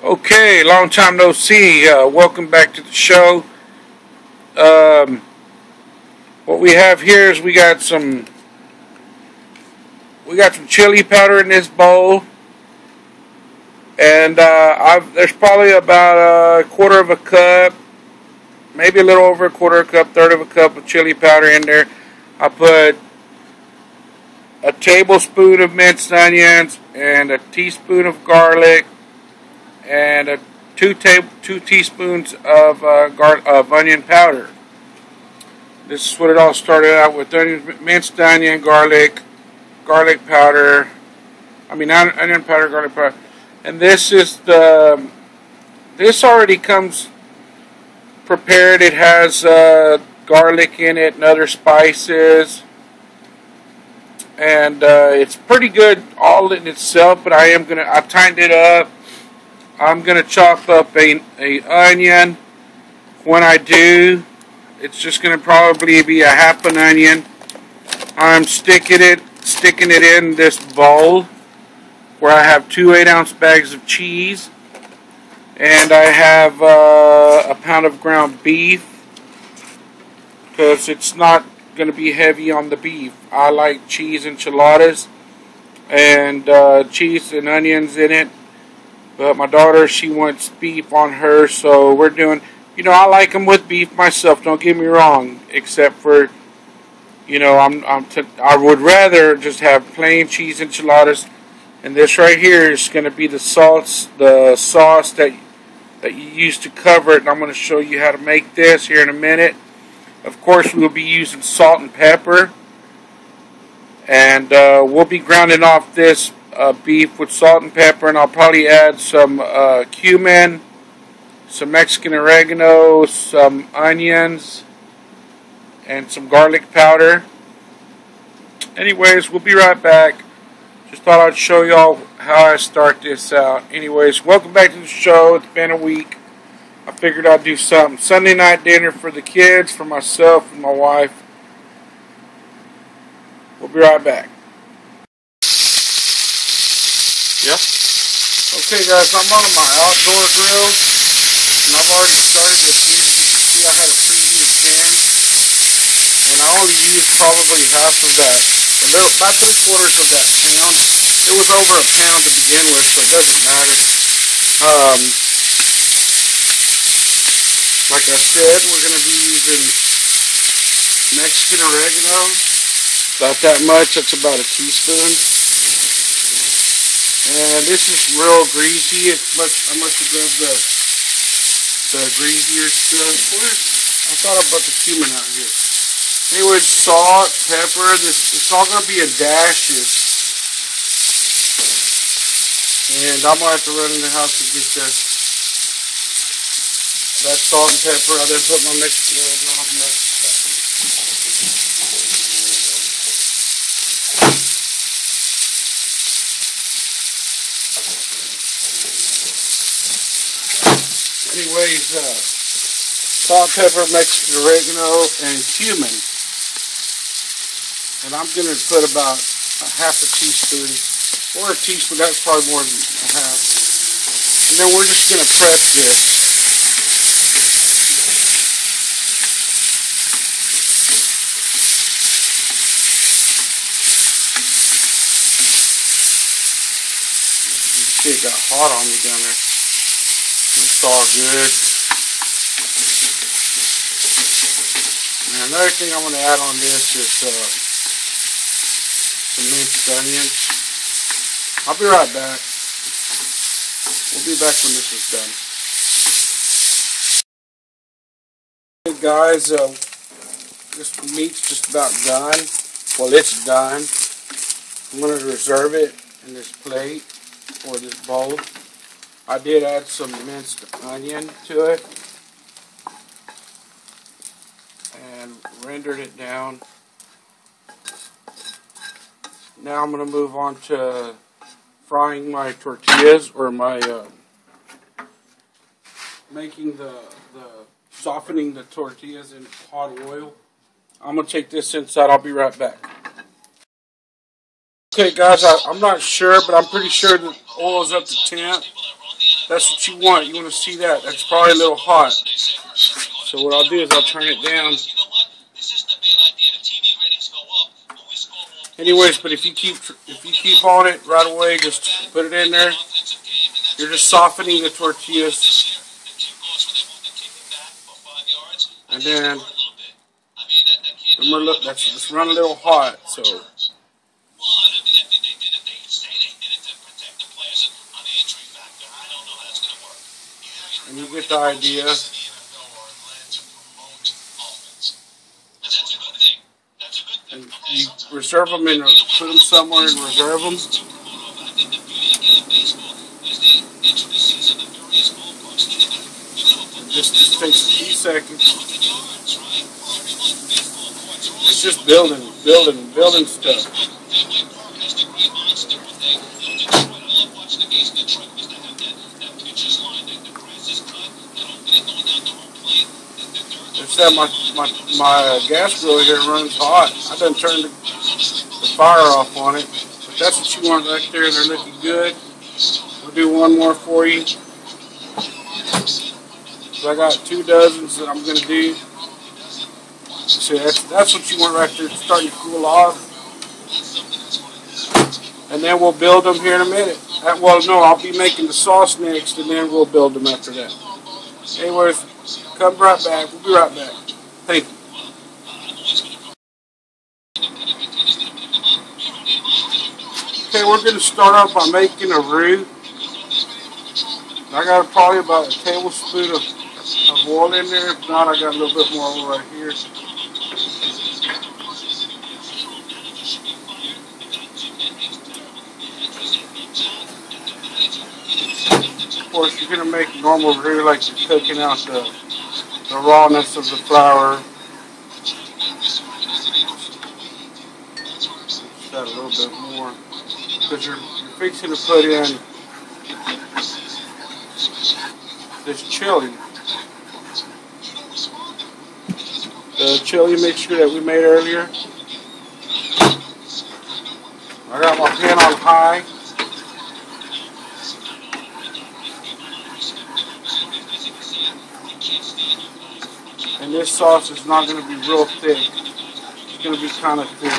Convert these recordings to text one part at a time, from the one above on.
Okay, long time no see. Welcome back to the show. Um, what we have here is we got some chili powder in this bowl, and there's probably about a quarter of a cup, maybe a little over a quarter of a cup, third of a cup of chili powder in there. I put a tablespoon of minced onions and a teaspoon of garlic and two teaspoons of onion powder. This is what it all started out with: minced onion, garlic powder. Onion powder, garlic powder. And this already comes prepared. It has garlic in it and other spices, and it's pretty good all in itself. But I tightened it up. I'm gonna chop up a onion. When I do, it's just gonna probably be a half an onion. I'm sticking it in this bowl where I have two 8-ounce bags of cheese, and I have a pound of ground beef because it's not gonna be heavy on the beef. I like cheese enchiladas and cheese and onions in it. But my daughter, she wants beef on hers, so we're doing, I like them with beef myself, don't get me wrong, except for, I would rather just have plain cheese enchiladas, and this right here is going to be the sauce that you use to cover it, and I'm going to show you how to make this here in a minute. Of course, we'll be using salt and pepper, and we'll be grounding off this beef with salt and pepper, and I'll probably add some cumin, some Mexican oregano, some onions, and some garlic powder. Anyways, we'll be right back. Just thought I'd show y'all how I start this out. Anyways, welcome back to the show. It's been a week. I figured I'd do something. Sunday night dinner for the kids, for myself and my wife. We'll be right back. Yeah. Okay, guys, I'm on my outdoor grill, and I've already started this heat. As you can see, I had a preheated pan, and I only used probably half of that, about 3/4 of that pound. It was over a pound to begin with, so it doesn't matter. Like I said, we're going to be using Mexican oregano, about that much. That's about a teaspoon. And this is real greasy. I must have grabbed the greasier stuff. I thought I brought the cumin out here. Anyways, salt, pepper. It's all gonna be in dashes. And I'm gonna have to run in the house to get that salt and pepper. I then put my Mexican oregano on that. Anyways, salt, pepper, Mexican oregano, and cumin. And I'm going to put about a half a teaspoon, or a teaspoon, that's probably more than a half. And then we're just going to prep this. You can see it got hot on me down there. It's all good. And another thing I'm going to add on this is some minced onions. I'll be right back. We'll be back when this is done. Hey guys, this meat's just about done. Well, it's done. I'm going to reserve it in this plate or this bowl. I did add some minced onion to it and rendered it down. Now I'm going to move on to frying my tortillas, or my softening the tortillas in hot oil. I'm going to take this inside. I'll be right back. Okay guys, I'm not sure, but I'm pretty sure the oil is up to temp. That's what you want. You want to see that. That's probably a little hot. So what I'll do is I'll turn it down. Anyways, but if you keep on it right away, just put it in there. You're just softening the tortillas. And then remember, that's just run a little hot. So and you get the idea. And you reserve them and put them somewhere and reserve them. It just takes a few seconds. It's just building stuff. Except my gas grill here runs hot. I done turned the fire off on it. But that's what you want right there. They're looking good. We'll do one more for you. So I got 2 dozens that I'm going to do. So that's what you want right there. It's starting to cool off. And then we'll build them here in a minute. Well, no, I'll be making the sauce next, and then we'll build them after that. Anyways, come right back. We'll be right back. Thank you. Okay, we're going to start off by making a roux. I got probably about a tablespoon of oil in there. If not, I got a little bit more oil right here. Of course, you're going to make normal roux like you're cooking out the rawness of the flour. Just add a little bit more. Because you're fixing to put in this chili. The chili mixture that we made earlier. I got my pan on high. And this sauce is not going to be real thick. It's going to be kind of thick.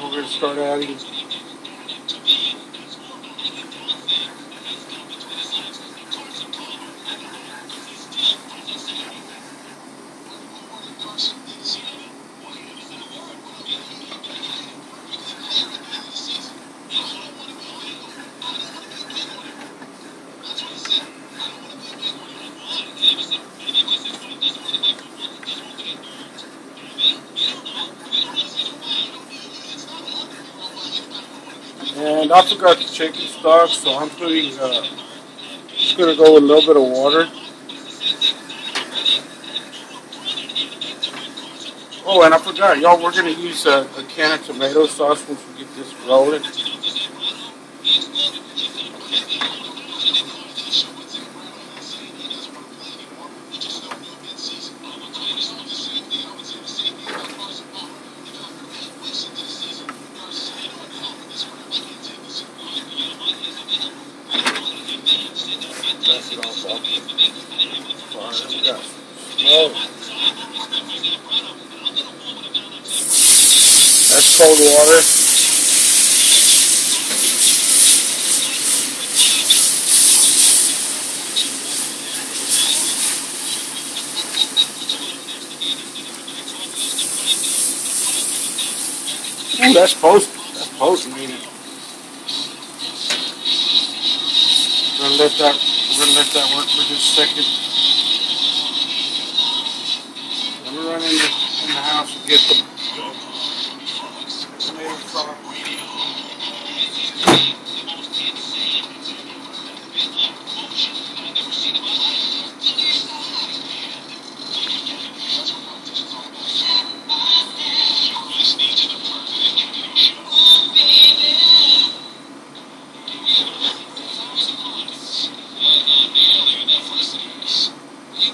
We're going to start adding and I forgot the chicken stock, so I'm putting, just going to go with a little bit of water. Oh, and I forgot, y'all, we're going to use a can of tomato sauce once we get this rolling. That's cold water. Ooh, that's supposed to mean it. We're gonna let that work for just a second. Let me run in the house and get the tomato sauce.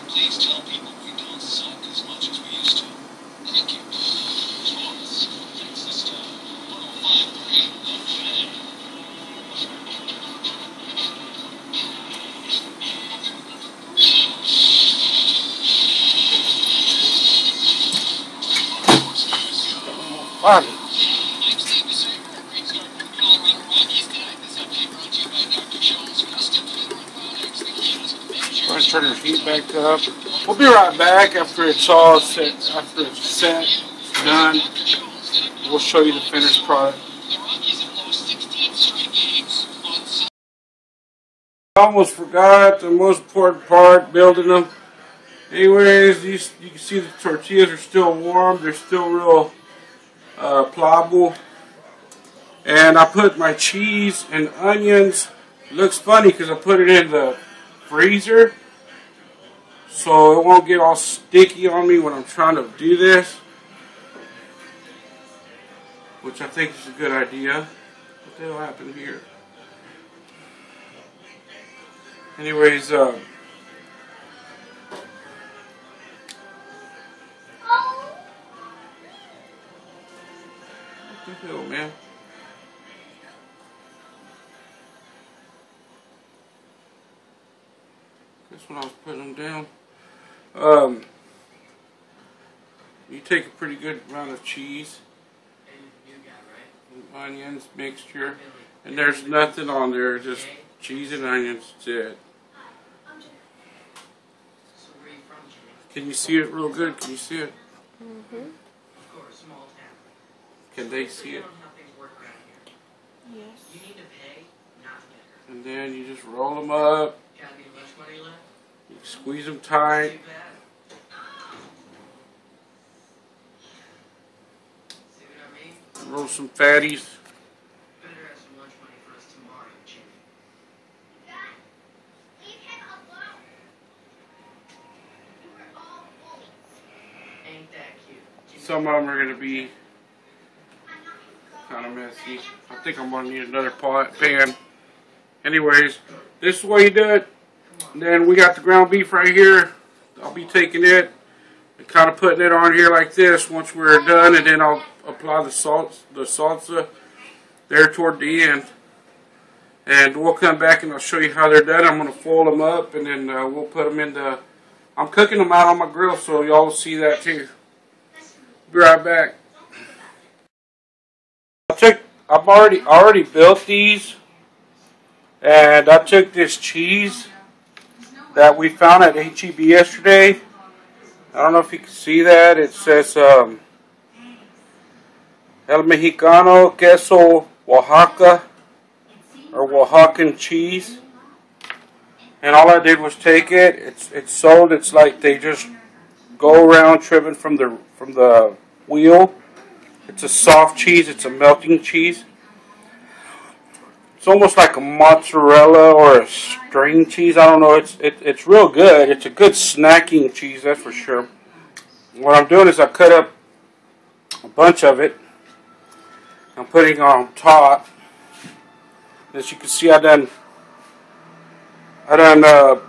Please tell people we don't suck as much as we used to. Thank you. funny. Go ahead and turn your heat back up. We'll be right back after it's all set, after it's set, it's done. We'll show you the finished product. I almost forgot the most important part, building them. Anyways, you can see the tortillas are still warm. They're still real pliable. And I put my cheese and onions. It looks funny because I put it in the freezer, so it won't get all sticky on me when I'm trying to do this, which I think is a good idea. What the hell happened here? Anyways, what the hell, man? That's when I was putting them down. You take a pretty good amount of cheese and onions mixture, and there's nothing on there, just cheese and onions. That's it. Can you see it real good? Can you see it? Mm-hmm. Can they see it? Yes. And then you just roll them up. You squeeze them tight. Roll some fatties. Some of them are going to be kind of messy. I think I'm going to need another pan. Anyways, this is the way you do it. And then we got the ground beef right here. I'll be taking it and kind of putting it on here like this once we're done, and then I'll apply the salsa there toward the end. And we'll come back and I'll show you how they're done. I'm going to fold them up, and then we'll put them in the... I'm cooking them out on my grill, so y'all will see that too. Be right back. I've already built these, and I took this cheese that we found at HEB yesterday. I don't know if you can see that. It says El Mexicano Queso Oaxaca, or Oaxacan cheese. And all I did was take it. It's sold. It's like they just go around trimming from the wheel. It's a soft cheese. It's a melting cheese. It's almost like a mozzarella or a string cheese. I don't know. It's real good. It's a good snacking cheese, that's for sure. What I'm doing is I cut up a bunch of it. I'm putting it on top. As you can see, I done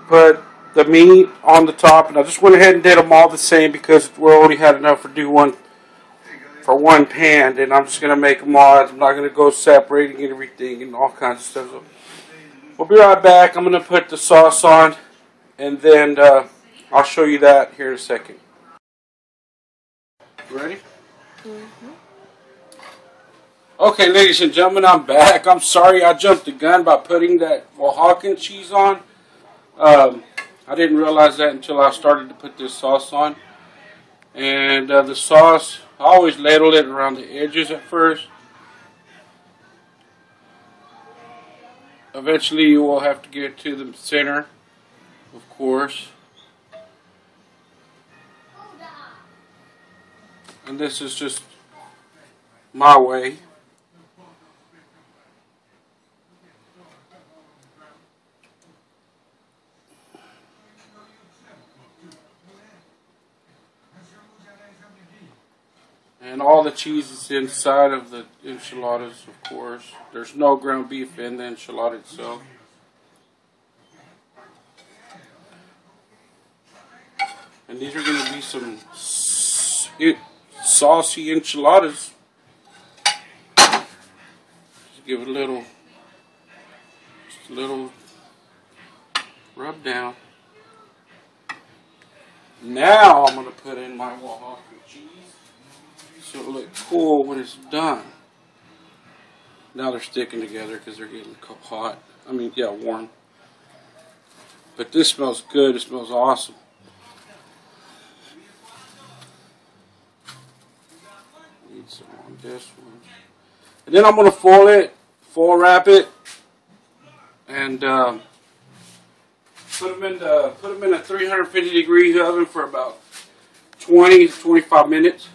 put the meat on the top, and I just went ahead and did them all the same because we already had enough for one pan. And I'm just gonna make them all. I'm not gonna go separating everything and all kinds of stuff. So we'll be right back. I'm gonna put the sauce on, and then I'll show you that here in a second. Ready? Mm-hmm. Okay, ladies and gentlemen, I'm back. I'm sorry I jumped the gun by putting that Oaxacan cheese on. I didn't realize that until I started to put this sauce on. And the sauce, I always ladle it around the edges at first. Eventually you will have to get it to the center, of course. And this is just my way. And all the cheese is inside of the enchiladas, of course. There's no ground beef in the enchilada itself. And these are going to be some saucy enchiladas. Just give it a little rub down. Now I'm going to put in my Oaxacan cheese so it'll look cool when it's done. Now they're sticking together because they're getting hot. I mean, yeah, warm. But this smells good. It smells awesome. Need some on this one. And then I'm going to foil wrap it, and put them in a 350-degree oven for about 20 to 25 minutes.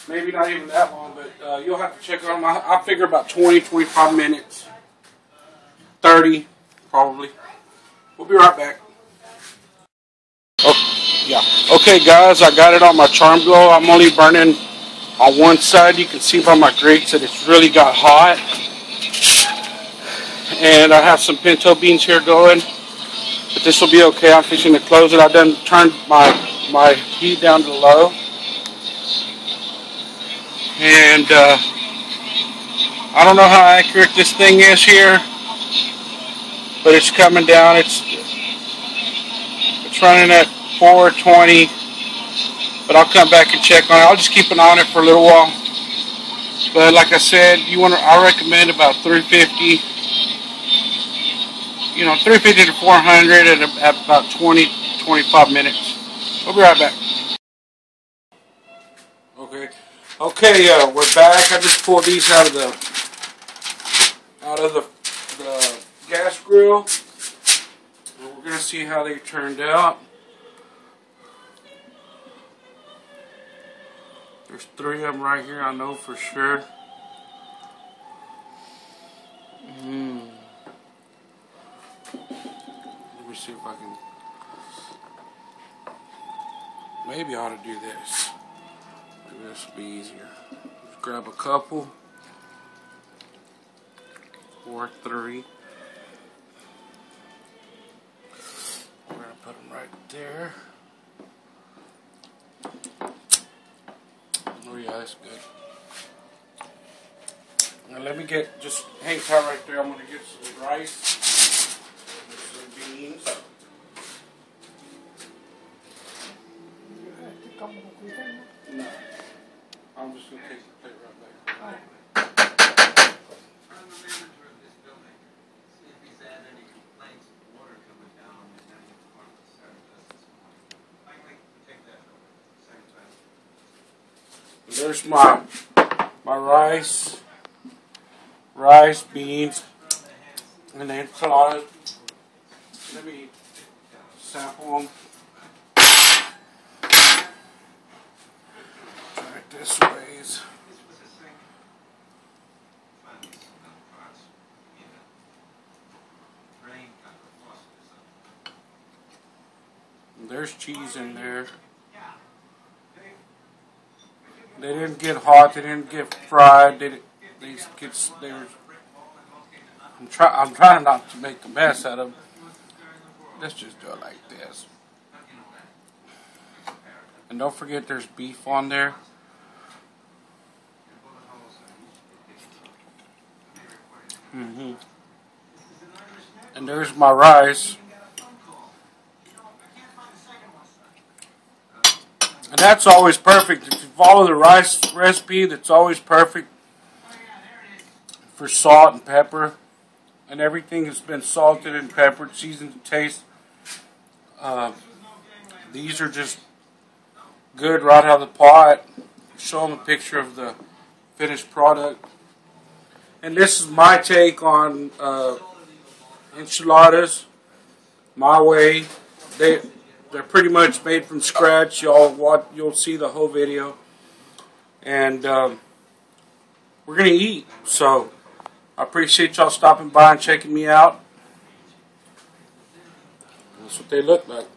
Maybe not even that long, but you'll have to check on them. I figure about 20, 25 minutes. 30, probably. We'll be right back. Oh, yeah. Okay, guys, I got it on my charm glow. I'm only burning on one side. You can see by my grate that it's really got hot. And I have some pinto beans here going. But this will be okay. I'm fixing to close it. I done turned my heat down to low. And I don't know how accurate this thing is here, but it's coming down. It's running at 420, but I'll come back and check on it. I'll just keep an eye on it for a little while. But like I said, I recommend about 350. 350 to 400 at about 20, 25 minutes. We'll be right back. Okay, we're back. I just pulled these out of the gas grill. And we're gonna see how they turned out. There's 3 of them right here. I know for sure. Let me see if I can. Maybe I ought to do this. Maybe this will be easier. Just grab a couple. 4, 3. We're going to put them right there. Oh yeah, that's good. Now let me just hang tight right there. I'm going to get some rice and some beans. No. I'm just going to take the plate right back. There's my rice, beans, and the enchiladas. Let me sample them. Try it this ways. And there's cheese in there. They didn't get hot. They didn't get fried. I'm trying not to make a mess out of them. Let's just do it like this. And don't forget, there's beef on there. And there's my rice. And that's always perfect. If you follow the rice recipe, that's always perfect for salt and pepper. And everything has been salted and peppered, seasoned to taste. These are just good right out of the pot. Show them a picture of the finished product. And this is my take on enchiladas, my way. They're pretty much made from scratch. You'll see the whole video, and we're gonna eat. So I appreciate y'all stopping by and checking me out. That's what they look like.